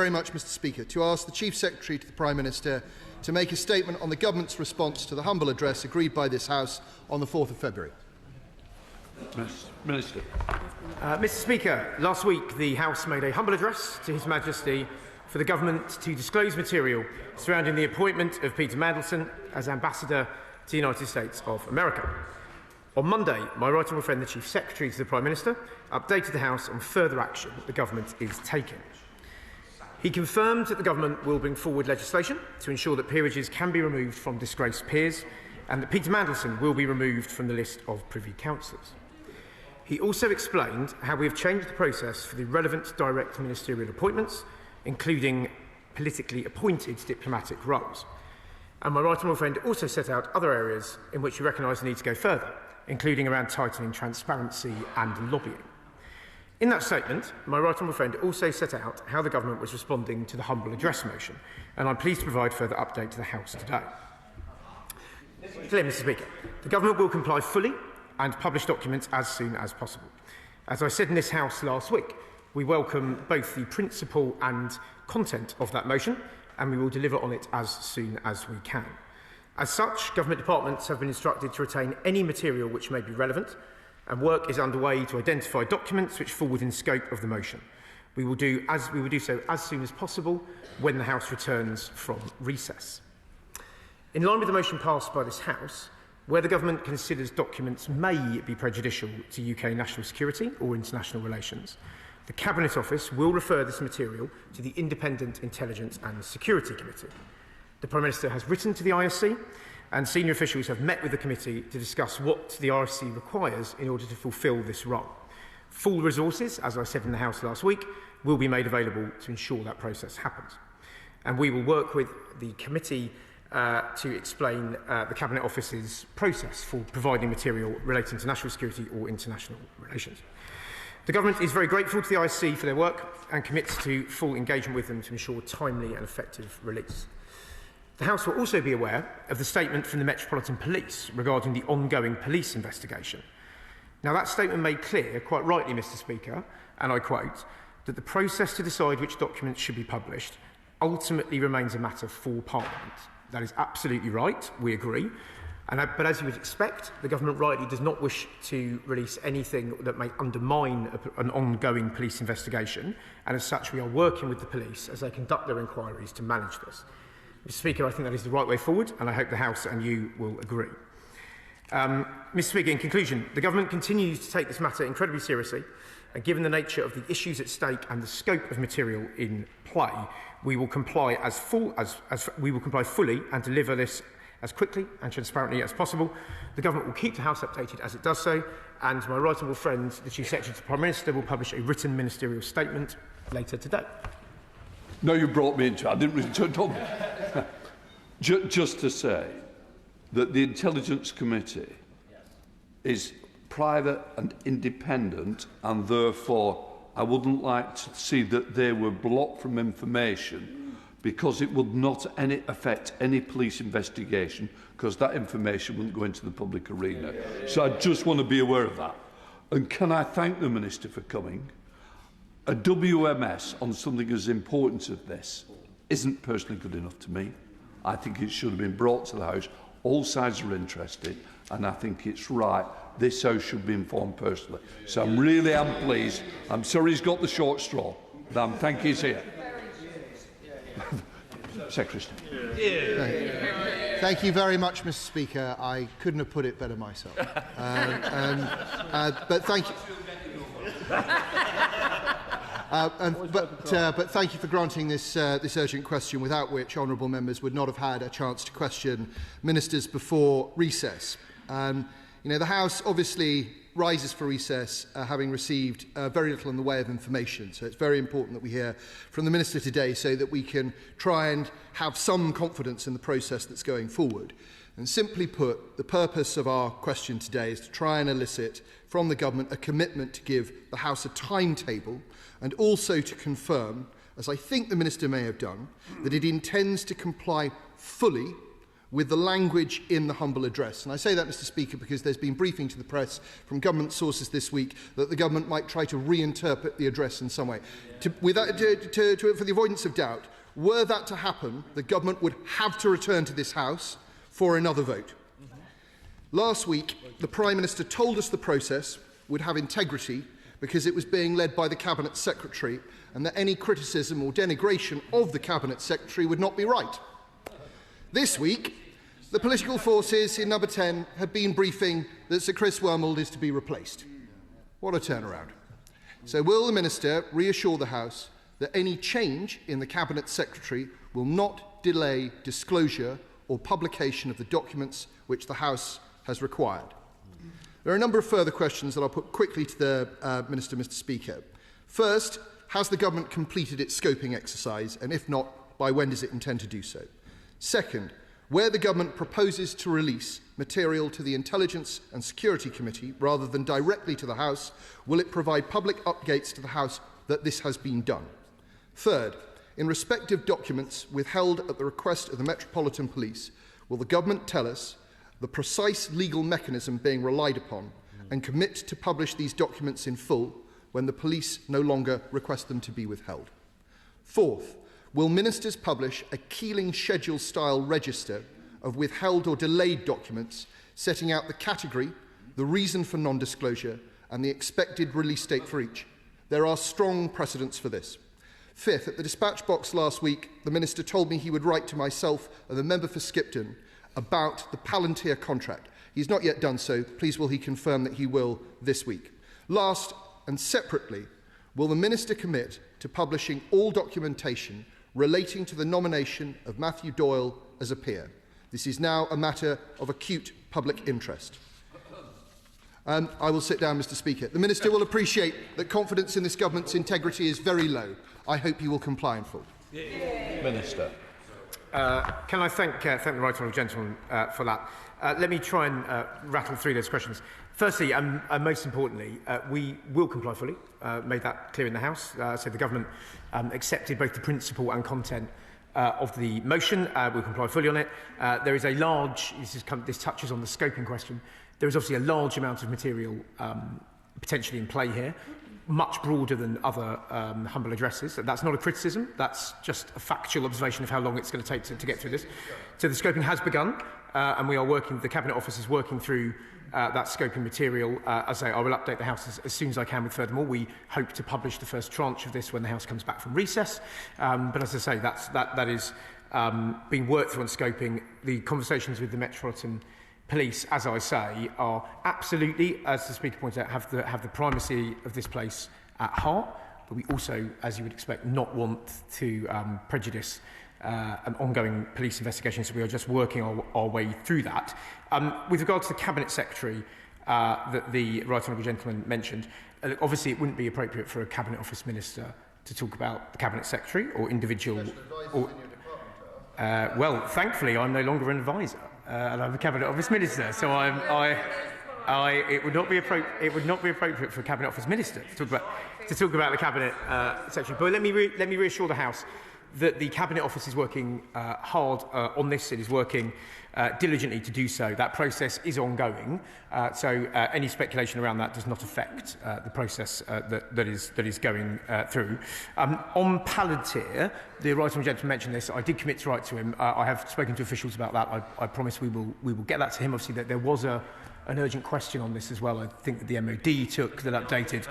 very much, Mr Speaker, to ask the Chief Secretary to the Prime Minister to make a statement on the Government's response to the humble address agreed by this House on the 4th of February. Minister. Mr Speaker, last week the House made a humble address to His Majesty for the Government to disclose material surrounding the appointment of Peter Mandelson as Ambassador to the United States of America. On Monday, my right honourable friend, the Chief Secretary to the Prime Minister, updated the House on further action the Government is taking. He confirmed that the Government will bring forward legislation to ensure that peerages can be removed from disgraced peers and that Peter Mandelson will be removed from the list of Privy Councillors. He also explained how we have changed the process for the relevant direct ministerial appointments, including politically appointed diplomatic roles. And my right honourable friend also set out other areas in which we recognise the need to go further, including around tightening transparency and lobbying. In that statement, my right honourable friend also set out how the Government was responding to the humble address motion, and I'm pleased to provide further update to the House today. Clear, Mr Speaker, the Government will comply fully and publish documents as soon as possible. As I said in this House last week, we welcome both the principle and content of that motion, and we will deliver on it as soon as we can. As such, Government departments have been instructed to retain any material which may be relevant, and work is underway to identify documents which fall within scope of the motion. We will do so as soon as possible when the House returns from recess. In line with the motion passed by this House, where the Government considers documents may be prejudicial to UK national security or international relations, the Cabinet Office will refer this material to the Independent Intelligence and Security Committee. The Prime Minister has written to the ISC, and senior officials have met with the committee to discuss what the RSC requires in order to fulfil this role. Full resources, as I said in the House last week, will be made available to ensure that process happens. And we will work with the committee to explain the Cabinet Office's process for providing material relating to national security or international relations. The Government is very grateful to the ISC for their work and commits to full engagement with them to ensure timely and effective release. The House will also be aware of the statement from the Metropolitan Police regarding the ongoing police investigation. Now, that statement made clear, quite rightly, Mr Speaker, and I quote, that the process to decide which documents should be published ultimately remains a matter for Parliament. That is absolutely right, we agree. But as you would expect, the Government rightly does not wish to release anything that may undermine an ongoing police investigation, and as such we are working with the police as they conduct their inquiries to manage this. Mr Speaker, I think that is the right way forward, and I hope the House and you will agree. Mr Speaker, in conclusion, the Government continues to take this matter incredibly seriously, and given the nature of the issues at stake and the scope of material in play, we will comply fully and deliver this as quickly and transparently as possible. The Government will keep the House updated as it does so, and my right honourable friend, the Chief Secretary to the Prime Minister, will publish a written ministerial statement later today. No, you brought me into it. I didn't really turn on. Just to say that the Intelligence Committee is private and independent, and therefore I wouldn't like to see that they were blocked from information because it would not affect any police investigation, because that information wouldn't go into the public arena. So I just want to be aware of that. And can I thank the Minister for coming? A WMS on something as important as this isn't personally good enough to me. I think it should have been brought to the House. All sides are interested, and I think it's right. This House should be informed personally. So I'm really pleased. I'm sorry he's got the short straw, but thank you he's here. Secretary. Thank you very much, Mr Speaker. I couldn't have put it better myself. But thank you. But thank you for granting this urgent question, without which honourable members would not have had a chance to question ministers before recess. The House obviously rises for recess having received very little in the way of information, so it's very important that we hear from the Minister today so that we can try and have some confidence in the process that's going forward. And simply put, the purpose of our question today is to try and elicit from the Government a commitment to give the House a timetable, and also to confirm, as I think the Minister may have done, that it intends to comply fully with the language in the humble address. And I say that, Mr. Speaker, because there's been briefing to the press from government sources this week that the government might try to reinterpret the address in some way. For the avoidance of doubt, were that to happen, the government would have to return to this House for another vote. Last week, the Prime Minister told us the process would have integrity because it was being led by the Cabinet Secretary and that any criticism or denigration of the Cabinet Secretary would not be right. This week, the political forces in Number 10 have been briefing that Sir Chris Ward is to be replaced. What a turnaround. So will the Minister reassure the House that any change in the Cabinet Secretary will not delay disclosure or publication of the documents which the House has required? There are a number of further questions that I'll put quickly to the Minister, Mr. Speaker. First, has the government completed its scoping exercise, and if not, by when does it intend to do so? Second, where the government proposes to release material to the Intelligence and Security Committee rather than directly to the House, will it provide public updates to the House that this has been done? Third, in respect of documents withheld at the request of the Metropolitan Police, will the government tell us the precise legal mechanism being relied upon and commit to publish these documents in full when the police no longer request them to be withheld? Fourth, will ministers publish a Keeling schedule-style register of withheld or delayed documents setting out the category, the reason for non-disclosure and the expected release date for each? There are strong precedents for this. Fifth, at the dispatch box last week, the Minister told me he would write to myself and the member for Skipton about the Palantir contract. He's not yet done so. Please will he confirm that he will this week? Last and separately, will the Minister commit to publishing all documentation relating to the nomination of Matthew Doyle as a peer? This is now a matter of acute public interest. I will sit down, Mr. Speaker. The Minister will appreciate that confidence in this government's integrity is very low. I hope he will comply in full. Minister. Can I thank the right honourable gentleman for that? Let me try and rattle through those questions. Firstly, and most importantly, we will comply fully. Made that clear in the House. So the government accepted both the principle and content of the motion. We'll comply fully on it. There is a large, this touches on the scoping question, there is obviously a large amount of material potentially in play here, much broader than other humble addresses. That's not a criticism, that's just a factual observation of how long it's going to take to get through this. So the scoping has begun, and we are working, the Cabinet Office is working through that scoping material. As I say, I will update the House as soon as I can with furthermore. We hope to publish the first tranche of this when the House comes back from recess. But as I say, that is being worked through on scoping. The conversations with the Metropolitan Police, as I say, are absolutely, as the Speaker pointed out, have the primacy of this place at heart. But we also, as you would expect, not want to prejudice an ongoing police investigation, so we are just working our way through that. With regard to the Cabinet Secretary that the right honourable gentleman mentioned, obviously it wouldn't be appropriate for a Cabinet Office Minister to talk about the Cabinet Secretary or individual... well, thankfully, I'm no longer an advisor, and I'm a Cabinet Office Minister, so it would not be appropriate for a Cabinet Office Minister to talk about the Cabinet Secretary. But let me reassure the House that the Cabinet Office is working hard on this. It is working diligently to do so. That process is ongoing, so any speculation around that does not affect the process that is going through. On Palantir, the right honourable gentleman mentioned this. I did commit to write to him. I have spoken to officials about that. I promise we will get that to him. Obviously, that there was an urgent question on this as well. I think that the MOD took that updated,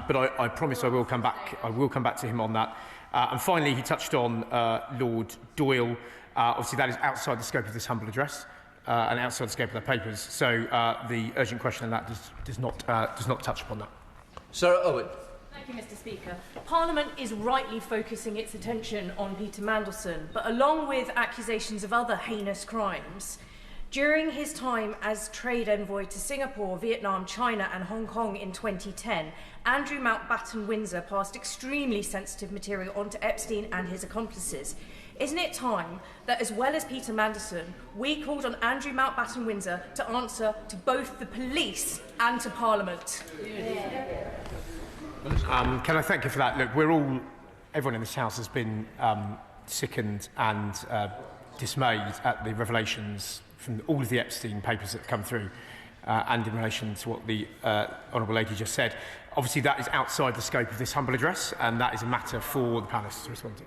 but I promise I will come back. I will come back to him on that. And finally, he touched on Lord Doyle. Obviously, that is outside the scope of this humble address and outside the scope of the papers. So the urgent question on that does not touch upon that. Sarah Owen. Thank you, Mr. Speaker. Parliament is rightly focusing its attention on Peter Mandelson, but along with accusations of other heinous crimes, during his time as trade envoy to Singapore, Vietnam, China and Hong Kong in 2010, Andrew Mountbatten-Windsor passed extremely sensitive material on to Epstein and his accomplices. Isn't it time that, as well as Peter Mandelson, we called on Andrew Mountbatten-Windsor to answer to both the police and to Parliament? Can I thank you for that? Look, everyone in this House has been sickened and dismayed at the revelations from all of the Epstein papers that have come through, and in relation to what the Honourable Lady just said. Obviously, that is outside the scope of this humble address, and that is a matter for the panellists to respond to.